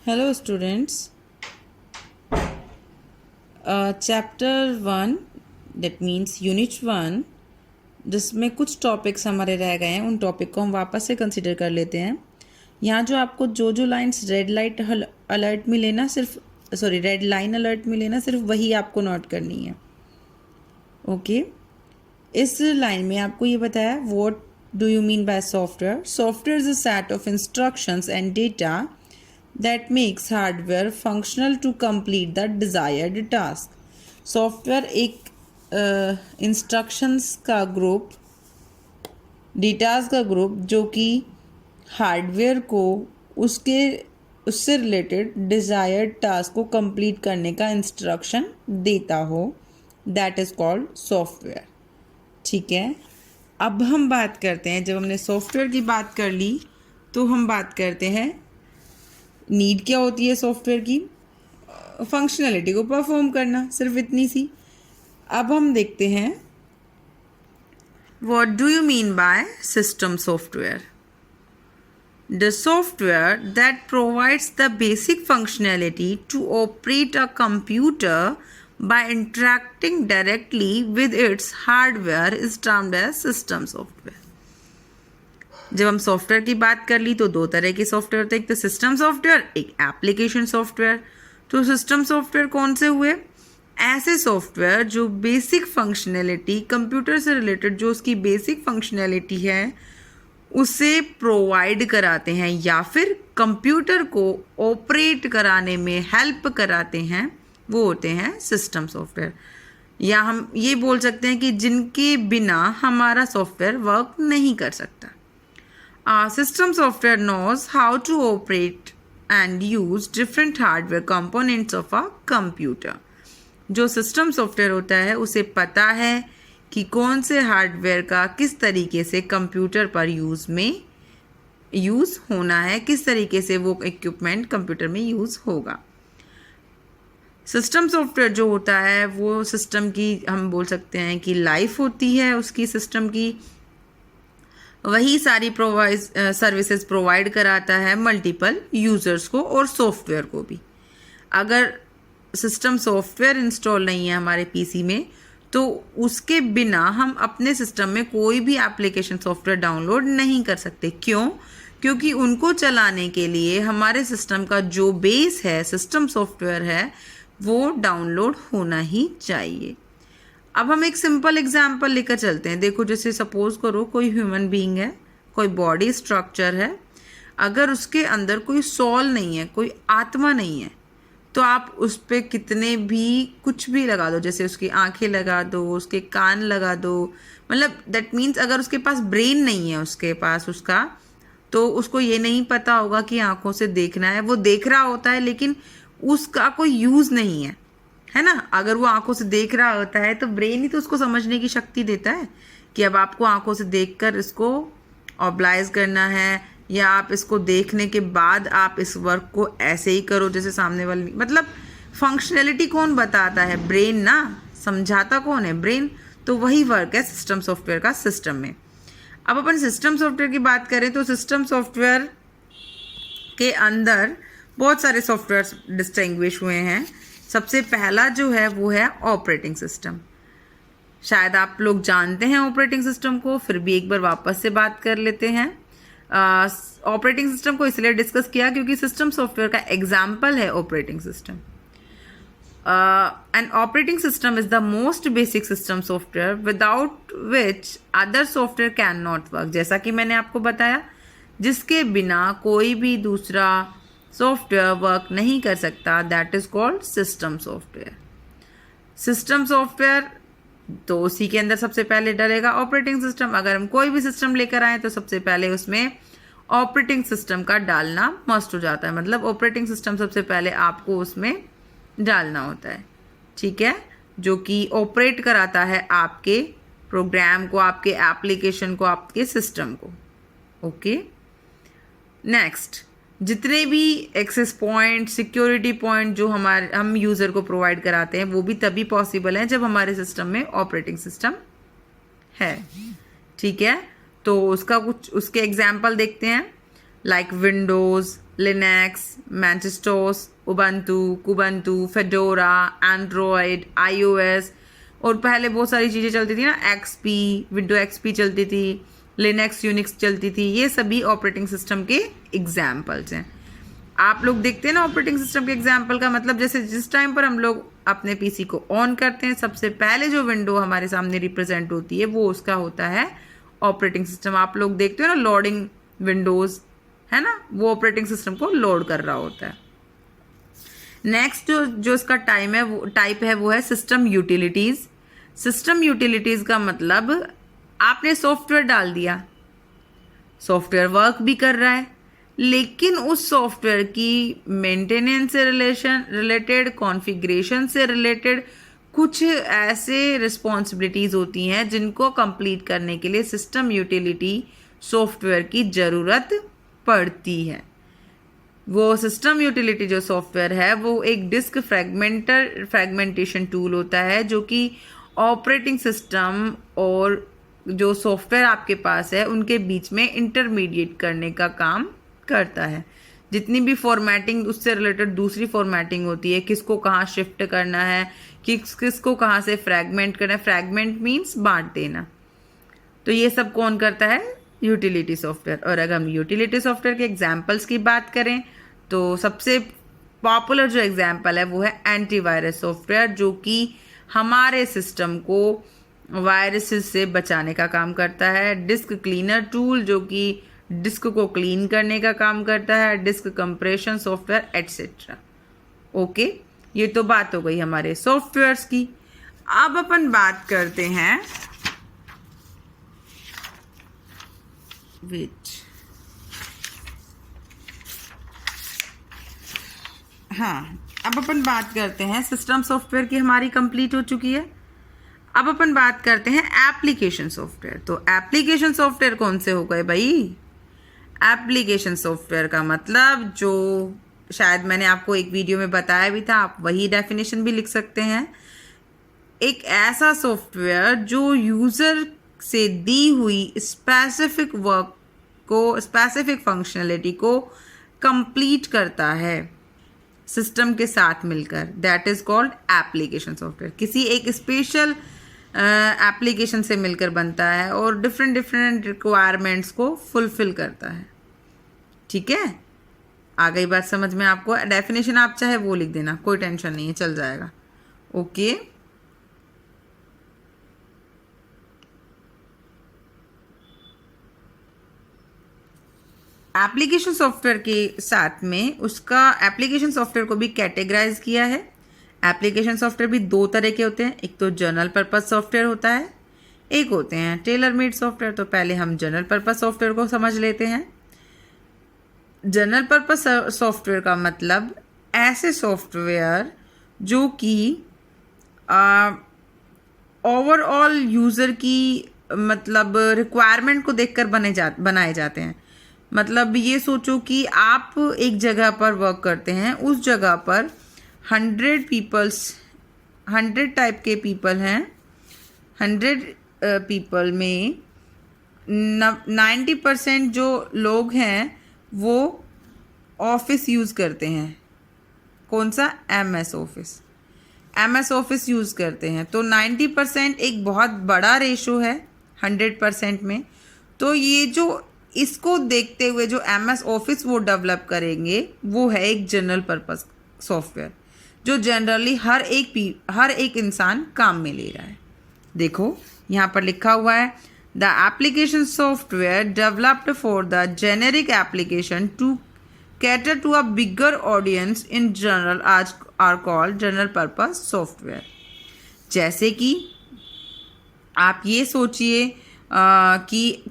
Hello students. Chapter 1 that means Unit 1 जिसमें कुछ topics हमारे रह गए हैं, उन टॉपिक को हम वापस से कंसिडर कर लेते हैं। यहाँ जो आपको जो लाइंस रेड अलर्ट मिले ना, रेड लाइन अलर्ट मिले ना, सिर्फ वही आपको नोट करनी है। ओके इस लाइन में आपको ये बताया what do you mean bye software. Software is a set of instructions and data that makes hardware functional to complete the desired task. Software एक इंस्ट्रक्शंस का ग्रुप, डेटाज का ग्रुप जो कि हार्डवेयर को उससे रिलेटेड डिज़ायर्ड टास्क को complete करने का इंस्ट्रक्शन देता हो, दैट इज़ कॉल्ड सॉफ्टवेयर। ठीक है, अब हम बात करते हैं, जब हमने सॉफ्टवेयर की बात कर ली तो हम बात करते हैं नीड क्या होती है सॉफ्टवेयर की। फंक्शनैलिटी को परफॉर्म करना, सिर्फ इतनी सी। अब हम देखते हैं what do you mean by system software. The software that provides the basic functionality to operate a computer by interacting directly with its hardware is termed as system software. जब हम सॉफ्टवेयर की बात कर ली तो दो तरह के सॉफ्टवेयर थे, एक तो सिस्टम सॉफ्टवेयर, एक एप्लीकेशन सॉफ्टवेयर। तो सिस्टम सॉफ्टवेयर कौन से हुए? ऐसे सॉफ्टवेयर जो बेसिक फंक्शनैलिटी, कंप्यूटर से रिलेटेड जो उसकी बेसिक फंक्शनैलिटी है उसे प्रोवाइड कराते हैं या फिर कंप्यूटर को ऑपरेट कराने में हेल्प कराते हैं, वो होते हैं सिस्टम सॉफ्टवेयर। या हम ये बोल सकते हैं कि जिनके बिना हमारा सॉफ्टवेयर वर्क नहीं कर सकता। System software knows how to operate and use different hardware components of a computer. जो सिस्टम सॉफ्टवेयर होता है उसे पता है कि कौन से हार्डवेयर का किस तरीके से कंप्यूटर पर यूज़ होना है, किस तरीके से वो इक्विपमेंट कंप्यूटर में यूज़ होगा। सिस्टम सॉफ्टवेयर जो होता है वो सिस्टम की, हम बोल सकते हैं कि लाइफ होती है उसकी, सिस्टम की वही सारी सर्विसेज प्रोवाइड कराता है मल्टीपल यूज़र्स को और सॉफ्टवेयर को भी। अगर सिस्टम सॉफ्टवेयर इंस्टॉल नहीं है हमारे पीसी में तो उसके बिना हम अपने सिस्टम में कोई भी एप्लीकेशन सॉफ्टवेयर डाउनलोड नहीं कर सकते। क्यों? क्योंकि उनको चलाने के लिए हमारे सिस्टम का जो बेस है, सिस्टम सॉफ्टवेयर है, वो डाउनलोड होना ही चाहिए। अब हम एक सिंपल एग्जाम्पल लेकर चलते हैं। देखो, जैसे सपोज करो कोई ह्यूमन बीइंग है, कोई बॉडी स्ट्रक्चर है, अगर उसके अंदर कोई सोल नहीं है, कोई आत्मा नहीं है, तो आप उस पर कितने भी कुछ भी लगा दो, जैसे उसकी आंखें लगा दो, उसके कान लगा दो, मतलब दैट मीन्स अगर उसके पास ब्रेन नहीं है उसके पास उसका, तो उसको ये नहीं पता होगा कि आंखों से देखना है। वो देख रहा होता है लेकिन उसका कोई यूज़ नहीं है ना। अगर वो आंखों से देख रहा होता है तो ब्रेन ही तो उसको समझने की शक्ति देता है कि अब आपको आंखों से देखकर इसको ऑब्लाइज करना है, या आप इसको देखने के बाद आप इस वर्क को ऐसे ही करो जैसे सामने वाले। मतलब फंक्शनैलिटी कौन बताता है? ब्रेन ना। समझाता कौन है? ब्रेन। तो वही वर्क है सिस्टम सॉफ्टवेयर का सिस्टम में। अब अपन सिस्टम सॉफ्टवेयर की बात करें तो सिस्टम सॉफ्टवेयर के अंदर बहुत सारे सॉफ्टवेयर डिस्टिंग्विश हुए हैं। सबसे पहला जो है वो है ऑपरेटिंग सिस्टम। शायद आप लोग जानते हैं ऑपरेटिंग सिस्टम को, फिर भी एक बार वापस से बात कर लेते हैं। ऑपरेटिंग सिस्टम को इसलिए डिस्कस किया क्योंकि सिस्टम सॉफ्टवेयर का एग्जाम्पल है operating system. An operating system is the most basic system software without which other software can not work. जैसा कि मैंने आपको बताया, जिसके बिना कोई भी दूसरा सॉफ्टवेयर वर्क नहीं कर सकता, that is called system software. System software तो उसी के अंदर सबसे पहले डलेगा ऑपरेटिंग सिस्टम। अगर हम कोई भी सिस्टम लेकर आए तो सबसे पहले उसमें ऑपरेटिंग सिस्टम का डालना मस्ट हो जाता है। मतलब ऑपरेटिंग सिस्टम सबसे पहले आपको उसमें डालना होता है, ठीक है, जो कि ऑपरेट कराता है आपके प्रोग्राम को, आपके एप्लीकेशन को, आपके सिस्टम को। ओके, नेक्स्ट, जितने भी एक्सेस पॉइंट, सिक्योरिटी पॉइंट जो हम यूज़र को प्रोवाइड कराते हैं वो भी तभी पॉसिबल है जब हमारे सिस्टम में ऑपरेटिंग सिस्टम है। ठीक है, तो उसके एग्जाम्पल देखते हैं, like Windows, Linux, Macintosh, Ubuntu, Kubuntu, Fedora, Android, iOS, और पहले बहुत सारी चीज़ें चलती थी ना, एक्सपी, विंडो एक्सपी चलती थी, लिनक्स यूनिक्स चलती थी। ये सभी ऑपरेटिंग सिस्टम के एग्जाम्पल्स हैं। आप लोग देखते हैं ना ऑपरेटिंग सिस्टम के एग्जाम्पल का मतलब, जैसे जिस टाइम पर हम लोग अपने पीसी को ऑन करते हैं, सबसे पहले जो विंडो हमारे सामने रिप्रेजेंट होती है वो उसका होता है ऑपरेटिंग सिस्टम। आप लोग देखते हो ना लोडिंग विंडोज, है ना, वो ऑपरेटिंग सिस्टम को लोड कर रहा होता है। नेक्स्ट जो इसका टाइप है वो है सिस्टम यूटिलिटीज। सिस्टम यूटिलिटीज का मतलब आपने सॉफ्टवेयर डाल दिया, सॉफ्टवेयर वर्क भी कर रहा है, लेकिन उस सॉफ्टवेयर की मेंटेनेंस से रिलेटेड, कॉन्फ़िगरेशन से रिलेटेड कुछ ऐसे रिस्पॉन्सिबिलिटीज़ होती हैं जिनको कंप्लीट करने के लिए सिस्टम यूटिलिटी सॉफ्टवेयर की ज़रूरत पड़ती है। वो सिस्टम यूटिलिटी जो सॉफ्टवेयर है वो एक डिस्क फ्रेगमेंटेशन टूल होता है जो कि ऑपरेटिंग सिस्टम और जो सॉफ्टवेयर आपके पास है उनके बीच में इंटरमीडिएट करने का काम करता है। जितनी भी फॉर्मेटिंग उससे रिलेटेड दूसरी फॉर्मेटिंग होती है, किसको कहाँ शिफ्ट करना है, किसको कहाँ से फ्रैगमेंट करना है, फ्रैगमेंट मीन्स बांट देना, तो ये सब कौन करता है, यूटिलिटी सॉफ्टवेयर। और अगर हम यूटिलिटी सॉफ्टवेयर के एग्जाम्पल्स की बात करें तो सबसे पॉपुलर जो एग्जाम्पल है वो है एंटीवायरस सॉफ्टवेयर, जो कि हमारे सिस्टम को वायरसेस से बचाने का काम करता है। डिस्क क्लीनर टूल जो कि डिस्क को क्लीन करने का काम करता है, disk compression software etcetera. Okay, ये तो बात हो गई हमारे सॉफ्टवेयर्स की। अब अपन बात करते हैं अब अपन बात करते हैं सिस्टम सॉफ्टवेयर की, हमारी कंप्लीट हो चुकी है। अब अपन बात करते हैं एप्लीकेशन सॉफ्टवेयर। तो एप्लीकेशन सॉफ्टवेयर कौन से हो गए भाई? एप्लीकेशन सॉफ्टवेयर का मतलब, जो शायद मैंने आपको एक वीडियो में बताया भी था, आप वही डेफिनेशन भी लिख सकते हैं, एक ऐसा सॉफ्टवेयर जो यूज़र से दी हुई स्पेसिफिक वर्क को, स्पेसिफिक फंक्शनलिटी को कंप्लीट करता है सिस्टम के साथ मिलकर, that is called application software. किसी एक स्पेशल एप्लीकेशन से मिलकर बनता है और डिफरेंट रिक्वायरमेंट्स को फुलफिल करता है। ठीक है, आ गई बात समझ में आपको? डेफिनेशन आप चाहे वो लिख देना, कोई टेंशन नहीं है, चल जाएगा। ओके, एप्लीकेशन सॉफ्टवेयर के साथ में उसका एप्लीकेशन सॉफ्टवेयर को भी कैटेगराइज किया है। एप्लीकेशन सॉफ्टवेयर भी दो तरह के होते हैं, एक तो जनरल पर्पस सॉफ्टवेयर होता है, एक होते हैं टेलर मेड सॉफ्टवेयर। तो पहले हम जनरल पर्पस सॉफ्टवेयर को समझ लेते हैं। जनरल पर्पस सॉफ्टवेयर का मतलब ऐसे सॉफ्टवेयर जो कि ओवरऑल यूज़र की मतलब रिक्वायरमेंट को देखकर बनाए जाते हैं। मतलब ये सोचो कि आप एक जगह पर वर्क करते हैं, उस जगह पर 100 टाइप के पीपल हैं, 100 पीपल में 90% जो लोग हैं वो ऑफिस यूज़ करते हैं। कौन सा? MS ऑफिस यूज़ करते हैं। तो 90% एक बहुत बड़ा रेशो है 100% में। तो ये जो इसको देखते हुए जो MS ऑफिस वो डेवलप करेंगे वो है एक जनरल पर्पस सॉफ्टवेयर, जो जनरली हर एक इंसान काम में ले रहा है। देखो यहाँ पर लिखा हुआ है, the application software developed for the generic application to cater to a bigger audience in general are called general purpose software. जैसे कि आप ये सोचिए कि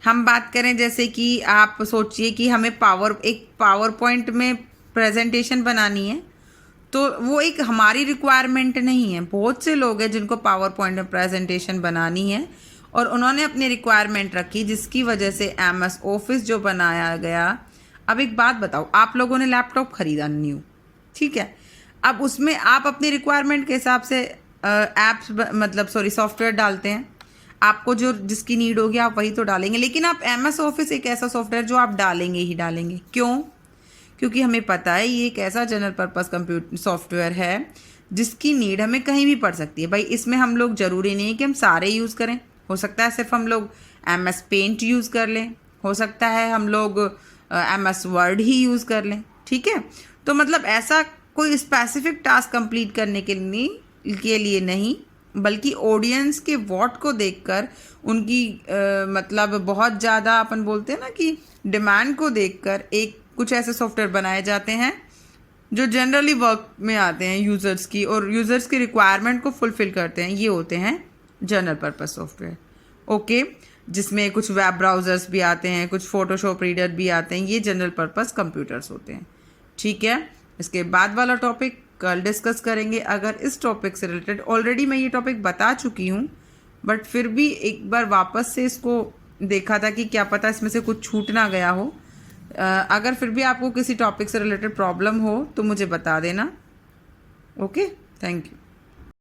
हम बात करें, जैसे कि आप सोचिए कि हमें एक पावर पॉइंट में प्रेजेंटेशन बनानी है, तो वो एक हमारी रिक्वायरमेंट नहीं है। बहुत से लोग हैं जिनको पावर पॉइंट में प्रेजेंटेशन बनानी है और उन्होंने अपनी रिक्वायरमेंट रखी, जिसकी वजह से MS ऑफिस जो बनाया गया। अब एक बात बताओ, आप लोगों ने लैपटॉप खरीदा न्यू, ठीक है, अब उसमें आप अपनी रिक्वायरमेंट के हिसाब से सॉफ्टवेयर डालते हैं। आपको जो जिसकी नीड होगी आप वही तो डालेंगे, लेकिन आप MS ऑफिस एक ऐसा सॉफ्टवेयर जो आप डालेंगे ही डालेंगे। क्यों? क्योंकि हमें पता है ये एक ऐसा जनरल पर्पस कंप्यूटर सॉफ्टवेयर है जिसकी नीड हमें कहीं भी पड़ सकती है। भाई इसमें हम लोग ज़रूरी नहीं है कि हम सारे यूज़ करें, हो सकता है सिर्फ हम लोग MS पेंट यूज़ कर लें, हो सकता है हम लोग MS वर्ड ही यूज़ कर लें, ठीक है। तो मतलब ऐसा कोई स्पेसिफिक टास्क कंप्लीट करने के लिए नहीं, बल्कि ऑडियंस के वॉट को देखकर उनकी मतलब बहुत ज़्यादा अपन बोलते हैं ना कि डिमांड को देखकर एक कुछ ऐसे सॉफ्टवेयर बनाए जाते हैं जो जनरली वर्क में आते हैं यूज़र्स की और यूज़र्स की रिक्वायरमेंट को फुलफ़िल करते हैं। ये होते हैं जनरल पर्पस सॉफ्टवेयर। ओके, जिसमें कुछ वेब ब्राउज़र्स भी आते हैं, कुछ फ़ोटोशॉप रीडर भी आते हैं, ये जनरल पर्पस कंप्यूटर्स होते हैं, ठीक है। इसके बाद वाला टॉपिक कल डिस्कस करेंगे। अगर इस टॉपिक से रिलेटेड ऑलरेडी मैं ये टॉपिक बता चुकी हूँ, बट फिर भी एक बार वापस से इसको देखा था कि क्या पता इसमें से कुछ छूट ना गया हो। अगर फिर भी आपको किसी टॉपिक से रिलेटेड प्रॉब्लम हो तो मुझे बता देना। Okay, thank you.